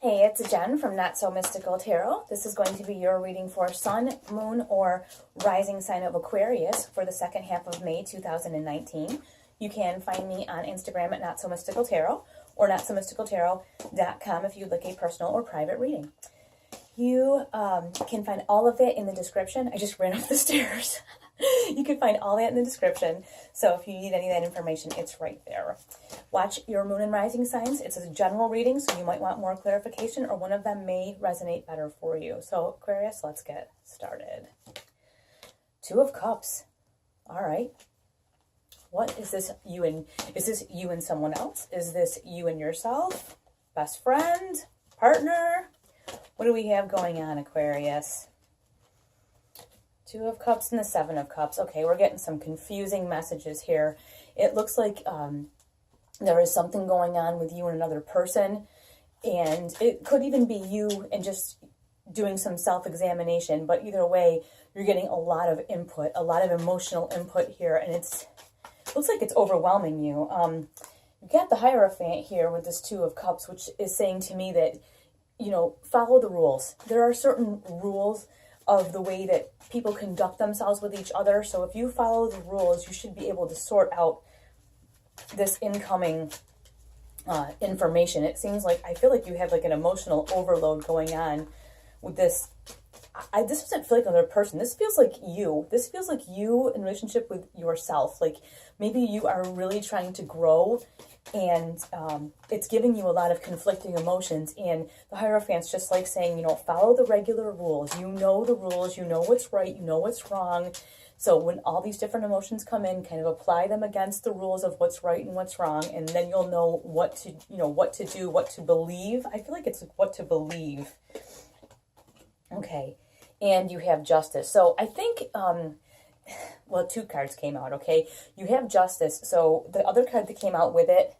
Hey, it's Jen from Not So Mystical Tarot. This is going to be your reading for Sun, Moon, or Rising sign of Aquarius for the second half of May 2019. You can find me on Instagram at Not So Mystical Tarot or notsomysticaltarot.com if you'd like a personal or private reading. You can find all of it in the description. I just ran up the stairs. You can find all that in the description. So if you need any of that information, it's right there. Watch your moon and rising signs. It's a general reading, so you might want more clarification, or one of them may resonate better for you. So Aquarius, let's get started. Two of Cups. All right. What is this you and, is this you and someone else? Is this you and yourself? Best friend? Partner? What do we have going on, Aquarius? Two of Cups and the Seven of Cups. Okay, we're getting some confusing messages here. It looks like there is something going on with you and another person, and it could even be you and just doing some self-examination, but either way, you're getting a lot of input, a lot of emotional input here, and it looks like it's overwhelming you. You got the Hierophant here with this Two of Cups, which is saying to me that, you know, follow the rules. There are certain rules of the way that people conduct themselves with each other. So if you follow the rules, you should be able to sort out this incoming information. It seems like, I feel like you have like an emotional overload going on with this. This doesn't feel like another person. This feels like you. This feels like you in relationship with yourself. Like maybe you are really trying to grow, and it's giving you a lot of conflicting emotions. And the Hierophant's just like saying, you know, follow the regular rules. You know the rules. You know what's right. You know what's wrong. So when all these different emotions come in, kind of apply them against the rules of what's right and what's wrong, and then you'll know what to, you know, what to do, what to believe. I feel like it's like what to believe. Okay. And you have Justice. So I think, well, two cards came out, okay? You have Justice. So the other card that came out with it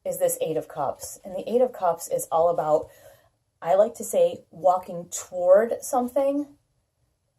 is this Eight of Cups. And the Eight of Cups is all about, I like to say, walking toward something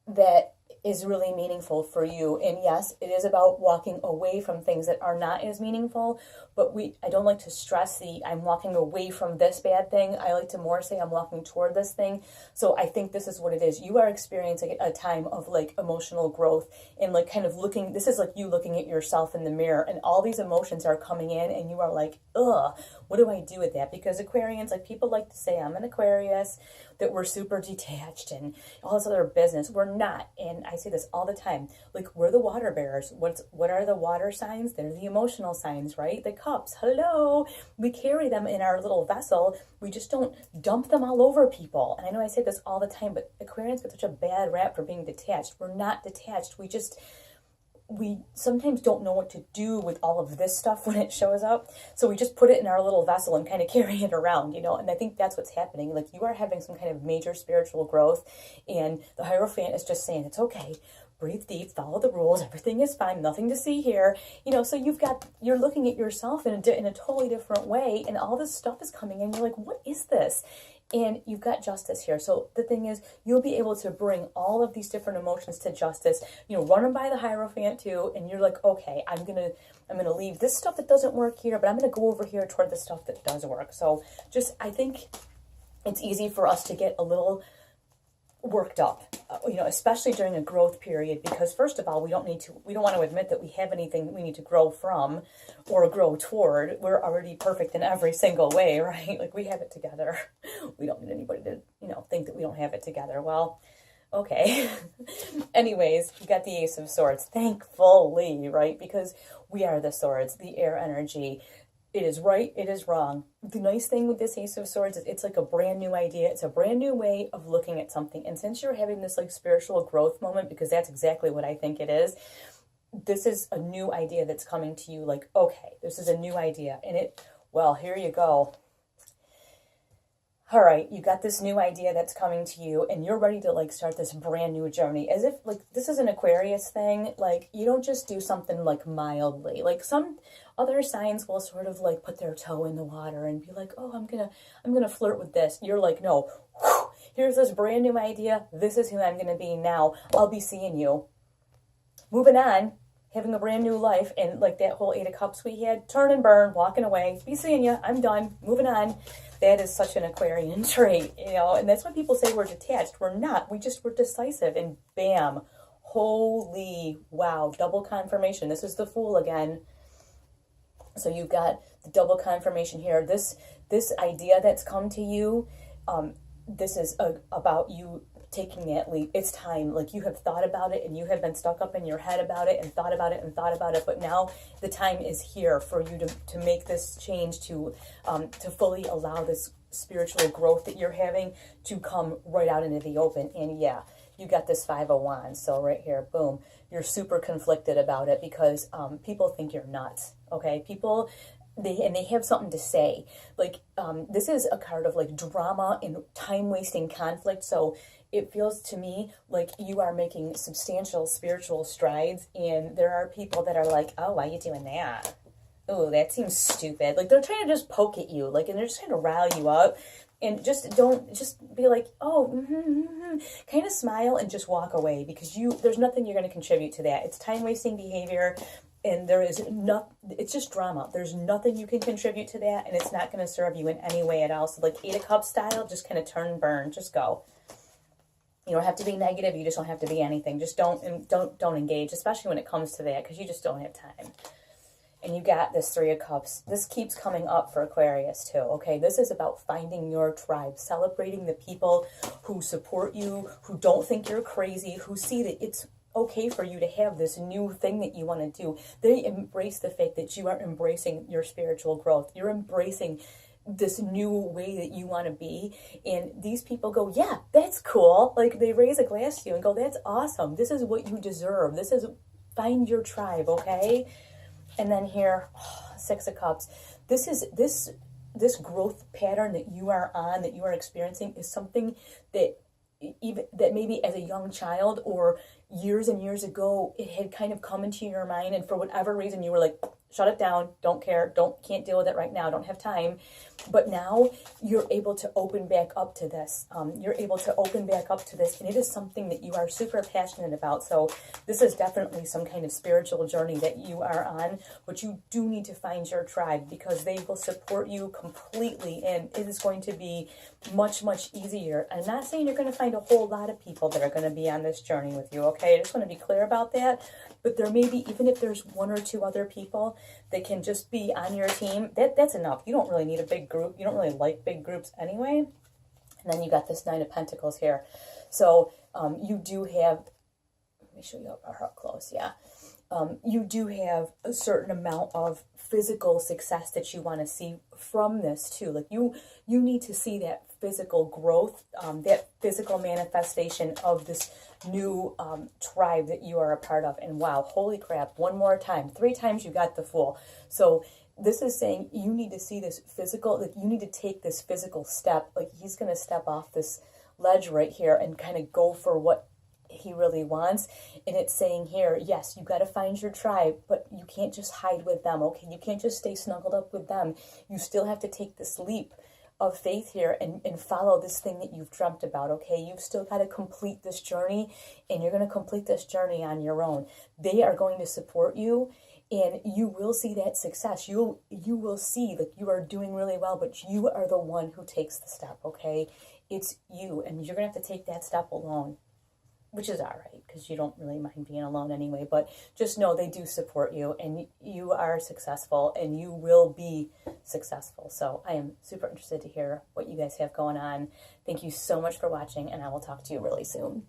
that is really meaningful for you. And yes, it is about walking away from things that are not as meaningful, but I don't like to stress I'm walking away from this bad thing. I like to more say I'm walking toward this thing. So I think this is what it is. You are experiencing a time of like emotional growth and like kind of looking, this is like you looking at yourself in the mirror, and all these emotions are coming in and you are like, ugh, what do I do with that? Because Aquarians, like people like to say, I'm an Aquarius, that we're super detached and all this other business. We're not. And I say this all the time. Like, we're the water bearers. What are the water signs? They're the emotional signs, right? The cups. Hello. We carry them in our little vessel. We just don't dump them all over people. And I know I say this all the time, but Aquarians get such a bad rap for being detached. We're not detached. We sometimes don't know what to do with all of this stuff when it shows up. So we just put it in our little vessel and kind of carry it around, you know, and I think that's what's happening. Like, you are having some kind of major spiritual growth, and the Hierophant is just saying, it's okay, breathe deep, follow the rules, everything is fine, nothing to see here, you know. So you're looking at yourself in a totally different way, and all this stuff is coming in. You're like, what is this? And you've got Justice here. So the thing is, you'll be able to bring all of these different emotions to Justice, you know, run them by the Hierophant too. And you're like, okay, I'm going to leave this stuff that doesn't work here, but I'm going to go over here toward the stuff that does work. So I think it's easy for us to get a little worked up, you know, especially during a growth period, because first of all, we don't want to admit that we have anything we need to grow from or grow toward. We're already perfect in every single way, right? Like, we have it together. We don't need anybody to, you know, think that we don't have it together. Well, okay. Anyways, you got the Ace of Swords, thankfully, right? Because we are the swords, the air energy. It is right, it is wrong. The nice thing with this Ace of Swords is it's like a brand new idea. It's a brand new way of looking at something. And since you're having this like spiritual growth moment, because that's exactly what I think it is, this is a new idea that's coming to you. Like, okay, this is a new idea. And well, here you go. All right, you got this new idea that's coming to you, and you're ready to like start this brand new journey. As if like this is an Aquarius thing. Like, you don't just do something like mildly. Like, some other signs will sort of like put their toe in the water and be like, oh, I'm gonna flirt with this. You're like, no, here's this brand new idea. This is who I'm gonna be now. I'll be seeing you. Moving on. having a brand new life, and like that whole Eight of Cups we had, turn and burn, walking away, be seeing ya, I'm done, moving on. That is such an Aquarian trait, you know, and that's when people say we're detached. We're not. We're decisive, and bam, holy wow, double confirmation. This is the Fool again. So you've got the double confirmation here. This idea that's come to you, this is about you taking that leap. It's time. Like, you have thought about it, and you have been stuck up in your head about it, and thought about it, and thought about it. But now the time is here for you to make this change, to fully allow this spiritual growth that you're having to come right out into the open. And yeah, you got this Five of Wands. So right here, boom, you're super conflicted about it because people think you're nuts. Okay, people. They have something to say. Like, this is a card of like drama and time-wasting conflict. So it feels to me like you are making substantial spiritual strides, and there are people that are like, oh, why are you doing that? Oh, that seems stupid. Like, they're trying to just poke at you, like, and they're just trying to rile you up. And just be like, oh, kind of smile and just walk away, because there's nothing you're going to contribute to that. It's time-wasting behavior. And there is it's just drama. There's nothing you can contribute to that, and it's not going to serve you in any way at all. So like Eight of Cups style, just kind of turn and burn. Just go. You don't have to be negative. You just don't have to be anything. Just don't engage, especially when it comes to that, because you just don't have time. And you got this Three of Cups. This keeps coming up for Aquarius too, okay? This is about finding your tribe, celebrating the people who support you, who don't think you're crazy, who see that it's okay for you to have this new thing that you want to do. They embrace the fact that you are embracing your spiritual growth. You're embracing this new way that you want to be. And these people go, yeah, that's cool. Like, they raise a glass to you and go, that's awesome. This is what you deserve. This is, find your tribe, okay? And then here, Six of Cups. This growth pattern that you are on, that you are experiencing, is something that maybe as a young child or years and years ago, it had kind of come into your mind, and for whatever reason you were like, shut it down, don't care, can't deal with it right now, don't have time. But now you're able to open back up to this. And it is something that you are super passionate about. So this is definitely some kind of spiritual journey that you are on, but you do need to find your tribe, because they will support you completely, and it is going to be much, much easier. I'm not saying you're going to find a whole lot of people that are going to be on this journey with you, okay? I just want to be clear about that. But there may be, even if there's one or two other people that can just be on your team, that's enough. You don't really need a big group. You don't really like big groups anyway. And then you got this Nine of Pentacles here. So you do have, let me show you up close, yeah. You do have a certain amount of physical success that you want to see from this too. Like, you need to see that physical growth, that physical manifestation of this new tribe that you are a part of. And wow, holy crap, one more time, 3 times you got the Fool. So this is saying you need to see this physical, like, you need to take this physical step. Like, he's going to step off this ledge right here and kind of go for what he really wants. And it's saying here, yes, you got to find your tribe, but you can't just hide with them, okay? You can't just stay snuggled up with them. You still have to take this leap of faith here and follow this thing that you've dreamt about, okay? You've still got to complete this journey, and you're going to complete this journey on your own. They are going to support you, and you will see that success. You will see that you are doing really well, but you are the one who takes the step, okay? It's you, and you're going to have to take that step alone, which is all right, because you don't really mind being alone anyway. But just know they do support you, and you are successful, and you will be successful. So I am super interested to hear what you guys have going on. Thank you so much for watching, and I will talk to you really soon.